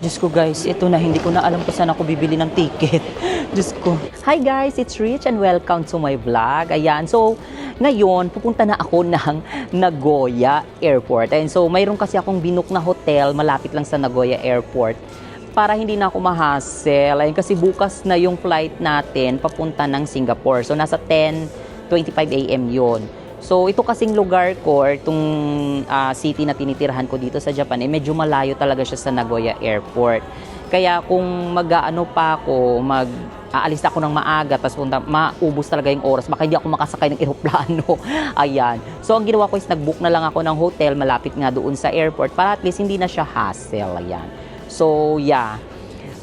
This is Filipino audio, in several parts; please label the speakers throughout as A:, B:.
A: Diyos ko guys, ito na, hindi ko na alam kung saan ako bibili ng ticket. Diyos ko. Hi guys, it's Rich and welcome to my vlog. Ayan, so ngayon, pupunta na ako ng Nagoya Airport. Ayan, so mayroon kasi akong binook na hotel malapit lang sa Nagoya Airport para hindi na ako ma-hassle. Ayan, kasi bukas na yung flight natin papunta ng Singapore. So nasa 10:25 AM yun. So, ito kasing lugar ko, itong city na tinitirahan ko dito sa Japan, medyo malayo talaga siya sa Nagoya Airport. Kaya kung mag-aano pa ako, aalis ako ng maaga, tapos maubos talaga yung oras, baka hindi ako makasakay ng eroplano. Ayan. So, ang ginawa ko is nag-book na lang ako ng hotel, malapit nga doon sa airport, para at least hindi na siya hassle. Ayan. So, yeah.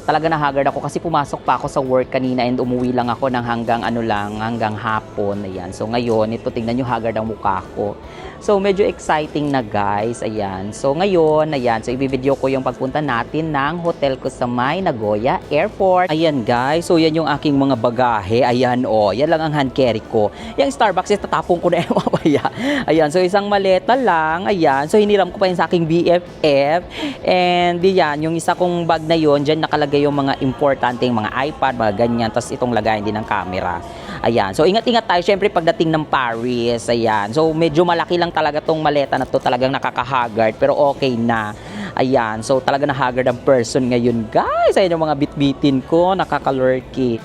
A: Talaga nahagard ako kasi pumasok pa ako sa work kanina and umuwi lang ako ng hanggang hapon. Ayan. So ngayon, ito tingnan nyo, haggard ang mukha ko. So medyo exciting na guys. Ayan. So ngayon, ayan. So ibibideo ko yung pagpunta natin ng hotel ko sa may Nagoya Airport. Ayan guys. So yan yung aking mga bagahe. Ayan o. Yan lang ang hand carry ko. Yung Starbucks, tatapong ko na yung mamaya. Ayan. So isang maleta lang. Ayan. So hiniram ko pa yun sa aking BFF. And yan, yung isa kong bag na yun, dyan nakalagay yung mga importanteng mga iPad, mga ganyan. Tapos itong lagayan din ng camera. Ayan. So, ingat-ingat tayo syempre pagdating ng Paris. Ayan. So, medyo malaki lang talaga tong maleta na to. Talagang nakakahagard. Pero okay na. Ayan. So, talaga nahagard ang person ngayon, guys. Ayan yung mga bitbitin ko. Nakakalurky.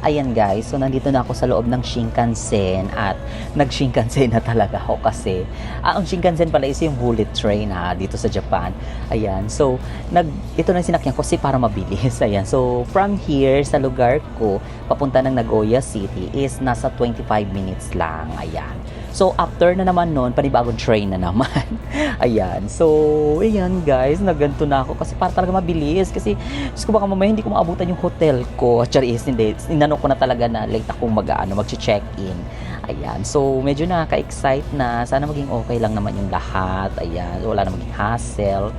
A: Ayan guys, so nandito na ako sa loob ng Shinkansen at nag-Shinkansen na talaga ako kasi ang Shinkansen pala is yung bullet train dito sa Japan. Ayan, so ito na sinakyan ko kasi para mabilis. Ayan, so from here sa lugar ko, papunta ng Nagoya City is nasa 25 minutes lang. Ayan. So, after na naman nun, panibagong train na naman. Ayan. So, ayan guys, naganto na ako kasi para talaga mabilis. Kasi, ko baka mamaya hindi ko maabutan yung hotel ko. Actually, hindi. Inano ko na talaga na late akong mag-check-in. Ayan. So, medyo nakaka-excite na. Sana maging okay lang naman yung lahat. Ayan. Wala na maging hassle.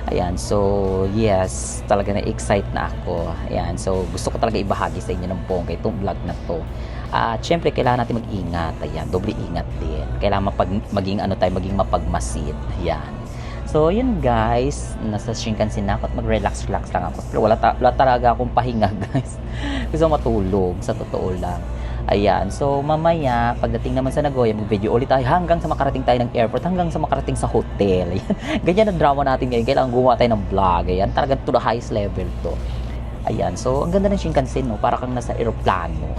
A: Ayan, so yes, talaga na-excite na ako. Ayan, so gusto ko talaga ibahagi sa inyo ng bongga itong vlog na to. At syempre, kailangan natin mag-ingat. Ayan, doble ingat din. Kailangan maging mapagmasid. Ayan. So, yun guys, nasa Shinkansen na ako at mag-relax-relax lang ako. Pero wala talaga akong pahinga guys. Gusto matulog, sa totoo lang. Ayan, so mamaya, pagdating naman sa Nagoya, mag-video ulit tayo hanggang sa makarating tayo ng airport, hanggang sa makarating sa hotel. Ayan. Ganyan ang drama natin ngayon. Kailangan gumawa tayo ng vlog. Ayan, talagang to the highest level to. Ayan, so ang ganda ng Shinkansen, no? Para kang nasa aeroplano.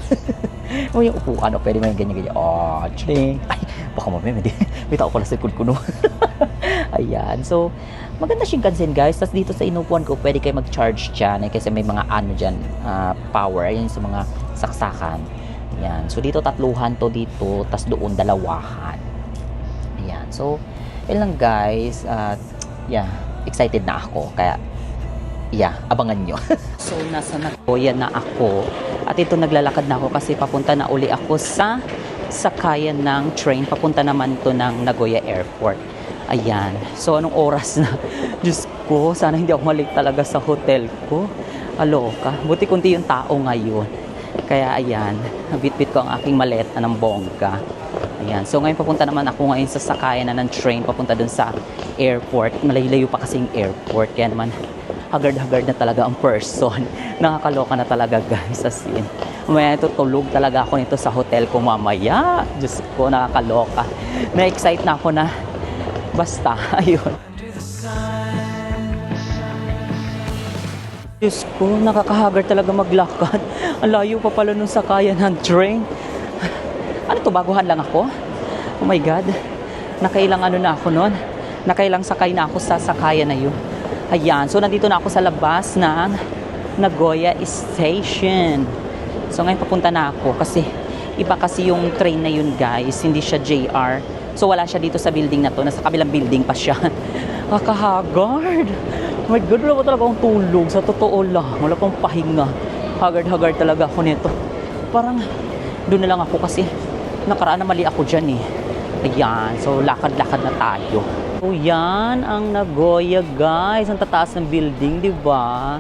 A: O yung upuan, no? Pwede mo yung ganyan-ganyan. Oh, ching! Ay, baka mamaya, may tao pala sa likod ko, no? Ayan, so maganda Shinkansen guys. Tapos dito sa inupuan ko, pwede kayo mag-charge dyan. Kasi may mga ano dyan, power. Ayan sa mga saksakan. Ayan. So, dito tatluhan to dito, tas doon dalawahan. Ayan. So, yun lang guys. Yeah, excited na ako. Kaya, yeah, abangan nyo. So, nasa Nagoya na ako. At ito, naglalakad na ako kasi papunta na uli ako sa sakayan ng train. Papunta naman to ng Nagoya Airport. Ayan. So, anong oras na? Diyos ko, sana hindi ako malik talaga sa hotel ko. Aloka. Buti kunti yung tao ngayon. Kaya ayan, bit-bit ko ang aking maleta ng bongga. Ayan. So ngayon papunta naman ako ngayon sa sakayan na ng train papunta dun sa airport. Malayo-layo pa kasi yung airport. Kaya naman haggard-haggard na talaga ang person. Nakakaloka na talaga guys. As in, mamaya tutulog talaga ako nito sa hotel ko mamaya. Diyos ko, nakakaloka. Na-excite na ako na basta. Ayun. Diyos ko, nakakahagar talaga maglakad. Ang layo pa pala nung sakayan ng train. Ano to, baguhan lang ako? Oh my God. Nakailang ano na ako nun? Nakailang sakay na ako sa sakayan na yun. Ayan, so nandito na ako sa labas ng Nagoya Station. So ngayon papunta na ako kasi iba kasi yung train na yun guys. Hindi siya JR. So wala siya dito sa building na to. Nasa kabilang building pa siya. Nakakahagard. Oh my God, wala pa talaga akong tulog. Sa totoo lang, wala pang pahinga. Haggard-haggard talaga ako nito. Parang doon na lang ako kasi nakaraan na mali ako dyan eh. Ayan, so lakad-lakad na tayo. So yan ang Nagoya guys. Ang tataas ng building, di ba?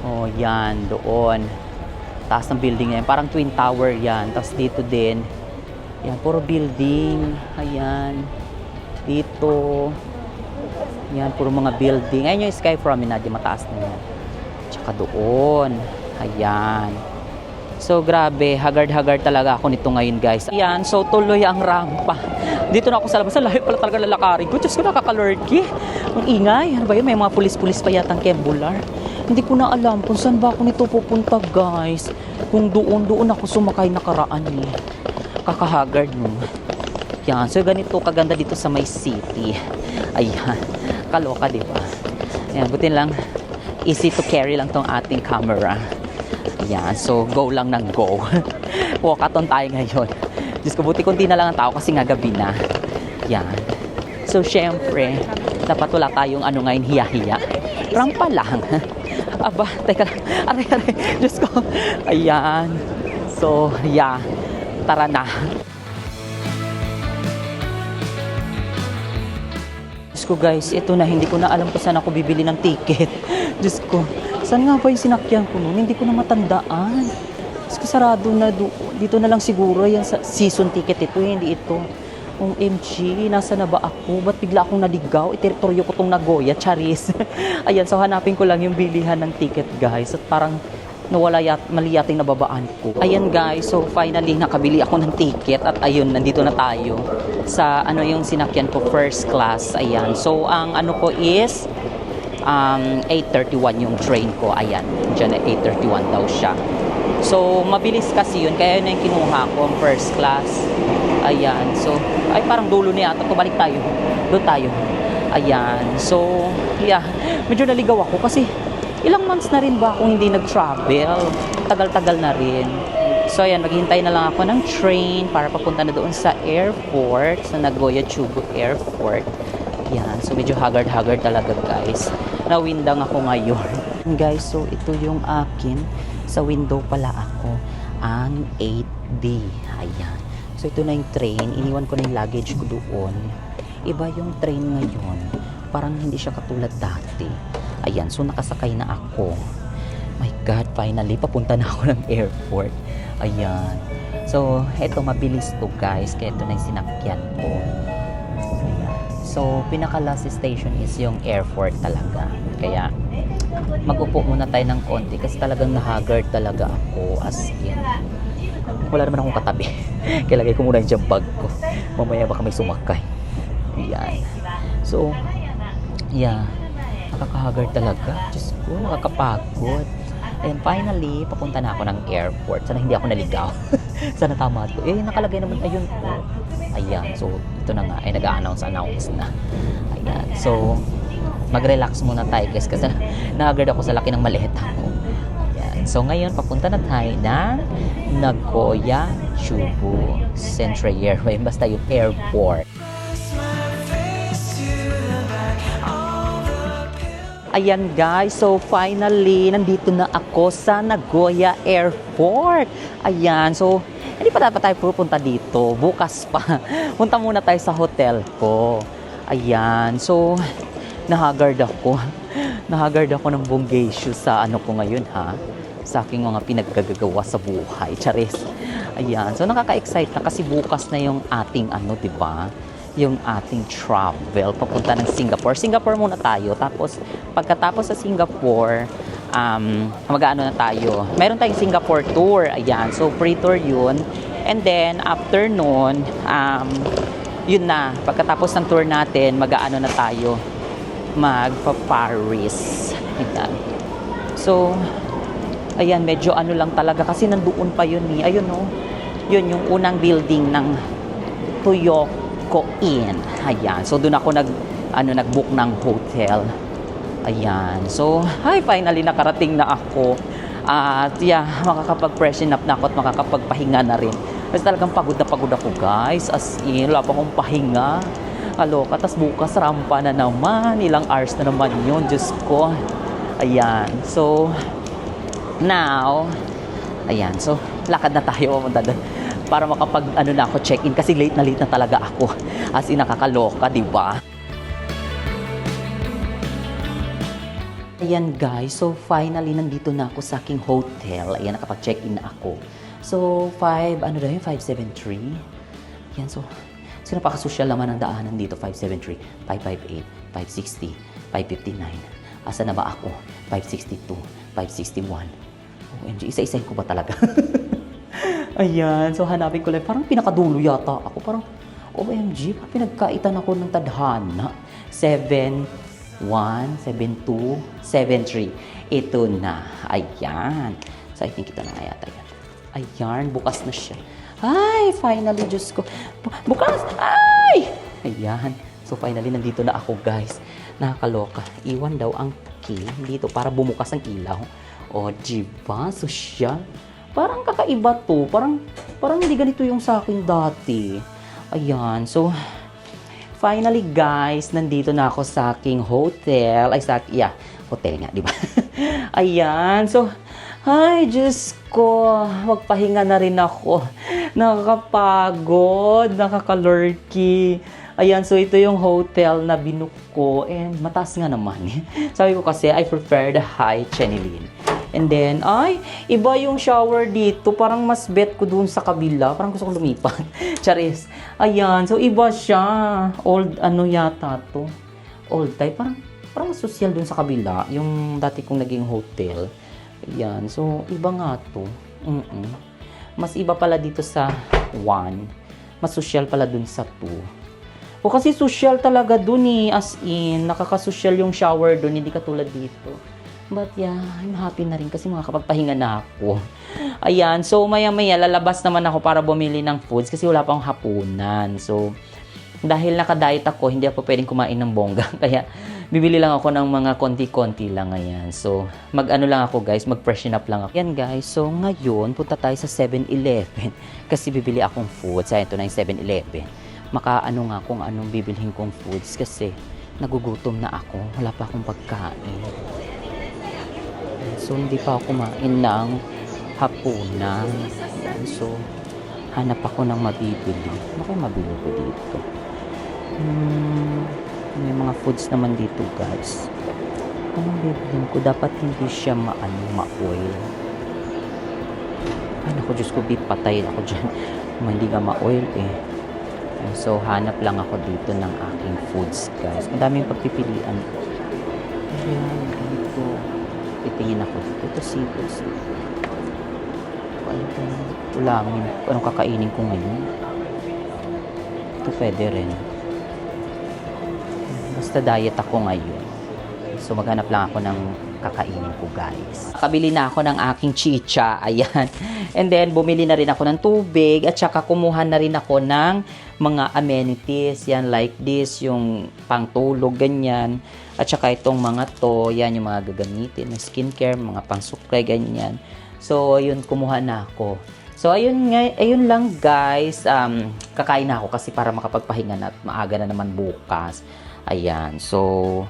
A: Oh, yan, doon. Taas ng building na yan. Parang Twin Tower yan. Tapos dito din, Yan, puro building. Ayan. Dito. Yan, puro mga building. Ayan yung Sky Promenade, yung mataas na yan. Tsaka doon. Ayan. So, grabe. Haggard-haggard talaga ako nito ngayon, guys. Ayan, so tuloy ang rampa. Dito na ako sa labas. Lahat pala talaga lalakarin ko. Diyos ko, nakakalurky. Ang ingay. Ano ba yun? May mga pulis-pulis pa yatang Kembular. Hindi ko na alam kung saan ba ako nito pupunta, guys. Kung doon ako sumakay nakaraan eh. Kakahaggard mo. Yan. So, ganito kaganda dito sa may city. Ayan. Kaloka, diba? Ayan. Buti lang. Easy to carry lang tong ating camera. Ayan. So, go lang ng go. Walkathon tayo ngayon. Diyos ko, buti kunti na lang ang tao kasi nga gabi na. Yan. So, syempre, dapat wala tayong ano ngayon, hiya-hiya. Rampa lang. Aba, teka lang. Aray. Diyos ko. Ayan. So, yeah. Tara na. Diyos ko, guys, ito na. Hindi ko na alam kung saan ako bibili ng ticket. Diyos ko. Saan nga ba yung sinakyan ko noon? Hindi ko na matandaan. Diyos ko, sarado na dito na lang siguro. Yan sa season ticket ito. Hindi ito. OMG, nasa na ba ako? Ba't bigla akong naligaw? Teritoryo ko tong Nagoya, charis. Ayan, so hanapin ko lang yung bilihan ng ticket, guys. At parang nawala mali yating nababaan ko. Ayan, guys, so finally nakabili ako ng ticket. At ayun, nandito na tayo sa ano yung sinakyan ko, first class. Ayan, so ang ano ko is 8:31 yung train ko. Ayan, dyan na 8:31 daw siya. So, mabilis kasi yun. Kaya yun yung kinuha ko, ang first class. Ayan. So, ay parang dulo na yata. Balik tayo. Doon tayo. Ayan. So, yeah. Medyo naligaw ako kasi ilang months na rin ba ako hindi nag-travel. Tagal-tagal na rin. So, ayan. Maghihintay na lang ako ng train para papunta na doon sa airport. Sa Nagoya Chubu Airport. Ayan. So, medyo haggard-haggard talaga, guys. Nawindang ako ngayon. Guys, so ito yung akin. Sa window pala ako. Ang 8D. Ayan. So, ito na yung train. Iniwan ko na yung luggage ko doon. Iba yung train ngayon. Parang hindi siya katulad dati. Ayan. So, nakasakay na ako. My God, finally, papunta na ako ng airport. Ayan. So, ito, mabilis to, guys. Kaya ito na yung sinakyan ko. Ayan. So, pinaka-last station is yung airport talaga. Kaya, mag-upo muna tayo ng konti kasi talagang nahaggard talaga ako as in. Wala naman akong katabi. Kailangan ko muna yung jump bag ko. Mamaya baka may sumakay. Yan. So, yeah. Nakakahaggard talaga. Diyos ko, nakakapagod. And finally, papunta na ako ng airport. Sana hindi ako naligaw. Sana tama to. Eh, nakalagay naman, ayun po. Ayan. So, ito na nga. Ay, nag-announce na. Ayan. So, mag-relax muna tayo, guys. Kasi nahaggard ako sa laki ng maleta ko. Ayan. So, ngayon, papunta na tayo ng Nagoya Chubu Central Airway. Basta yung airport. Ayan, guys, so finally, nandito na ako sa Nagoya Airport. Ayan, so hindi pa dapat tayo pupunta dito. Bukas pa. Punta muna tayo sa hotel ko. Ayan, so nahaggard ako. Nahaggard ako ng bonggaysyo sa ano ko ngayon, ha? Sa aking mga pinaggagawa sa buhay. Charis. Ayan, so nakaka-excite na kasi bukas na yung ating ano, diba? Yung ating travel papunta ng Singapore. Singapore muna tayo. Tapos, pagkatapos sa Singapore, mag-ano na tayo. Meron tayong Singapore tour. Ayan. So, free tour yun. And then, after nun, yun na. Pagkatapos ng tour natin, mag-ano na tayo. Magpa-Paris. Ayan. So, ayan, medyo ano lang talaga. Kasi nandoon pa yun eh. Ayun, no? Yun, yung unang building ng Toyoko In. Ayan. So, doon ako nag-book ng hotel. Ayan. So, finally nakarating na ako. At yeah, makakapag-freshen up na ako at makakapagpahinga na rin. Kasi talagang pagod ako, guys. As in, wala pa akong pahinga. Aloka. Tas bukas, rampa na naman. Ilang hours na naman yun. Diyos ko. Ayan. So, now, ayan. So, lakad na tayo. Pumunta doon. Para makapag na ako check-in kasi late na talaga ako. As in, nakakaloka, di ba? Ayan, guys. So, finally, nandito na ako sa aking hotel. Ayan, nakapag-check-in na ako. So, 573. Yan, so napakasosyal naman ang daanan dito. 573, 558, 560, 559. Asa na ba ako? 562, 561. OMG, isa-isahin ko ba talaga? Ayan, so hanapin ko lang. Parang pinakadulo yata ako. Parang, OMG, pinagkaitan ako ng tadhana. 7-1, 7-2, 7-3. Ito na. Ayan. So, I think ito na nga yata yan. Ayan, bukas na siya. Ay, finally, Diyos ko. Bukas! Ay! Ayan. So, finally, nandito na ako, guys. Nakakaloka. Iwan daw ang key dito para bumukas ang ilaw. O, diba? Social. Parang kakaiba to. Parang hindi ganito yung sa akin dati. Ayan. So, finally, guys, nandito na ako sa aking hotel. Ay, hotel nga, di ba? Ayan. So, ay, Diyos ko, magpahinga na rin ako. Nakakapagod, nakakalurky. Ayan, so ito yung hotel na binook ko. And mataas nga naman. Sabi ko kasi, I prefer the high Chenilin. And then, ay, iba yung shower dito. Parang mas bet ko dun sa kabila. Parang gusto kong lumipat. Charis. Ayan, so iba siya. Old, ano yata to? Old type. Parang mas social dun sa kabila. Yung dati kong naging hotel. Ayan, so iba nga to. Mas iba pala dito sa 1. Mas social pala dun sa 2. O kasi social talaga dun eh. As in, nakakasosyal yung shower dun. Hindi katulad dito. But yeah, I'm happy na rin kasi makakapagpahinga na ako. Ayan, so maya-maya lalabas naman ako para bumili ng foods kasi wala pang hapunan. So, dahil naka-diet ako, hindi ako pwedeng kumain ng bongga. Kaya, bibili lang ako ng mga konti-konti lang ngayon. So, mag-ano lang ako guys, mag-freshen up lang ako. Yan guys, so ngayon, punta tayo sa 7-Eleven. Kasi bibili akong foods. Ito na yung 7-Eleven. Makaano nga kung anong bibilhin kong foods kasi nagugutom na ako. Wala pa akong pagkain. So, hindi pa ako kumain ng hapunan. So, hanap ako ng mabibili. Ano kayo mabili ko dito? May mga foods naman dito, guys. Anong bibilin ko? Dapat hindi siya ma-oil. Ay, naku, Diyos ko, patay ako dyan. Hindi nga ma-oil eh. So, hanap lang ako dito ng aking foods, guys. Madaming pagpipilian. Ayan, dito. Titingin ako dito. Ito, seafoods. Ano ito? Ulamin. Anong kakainin ko ngayon? Ito pwede rin. Basta diet ako ngayon. So, maghanap lang ako ng kakainin ko, guys. Kabili na ako ng aking chicha. Ayan. And then, bumili na rin ako ng tubig. At saka, kumuha na rin ako ng mga amenities. Yan, like this. Yung pangtulog, ganyan. At saka, itong mga to. Yan, yung mga gagamitin. Ng skincare, mga pangsuklay, ganyan. So, ayun, kumuha na ako. So, ayun lang, guys. Kakain na ako kasi para makapagpahinga na at maaga na naman bukas. Ayan. So,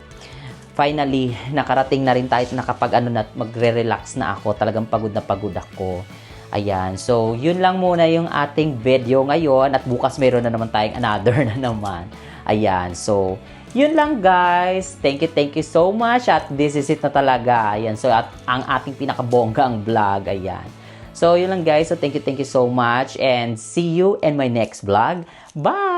A: finally, nakarating na rin tayo magre-relax na ako. Talagang pagod na pagod ako. Ayan. So, yun lang muna yung ating video ngayon. At bukas meron na naman tayong another na naman. Ayan. So, yun lang guys. Thank you so much. At this is it na talaga. Ayan. So, ang ating pinakabonggang vlog. Ayan. So, yun lang guys. So, thank you so much. And see you in my next vlog. Bye!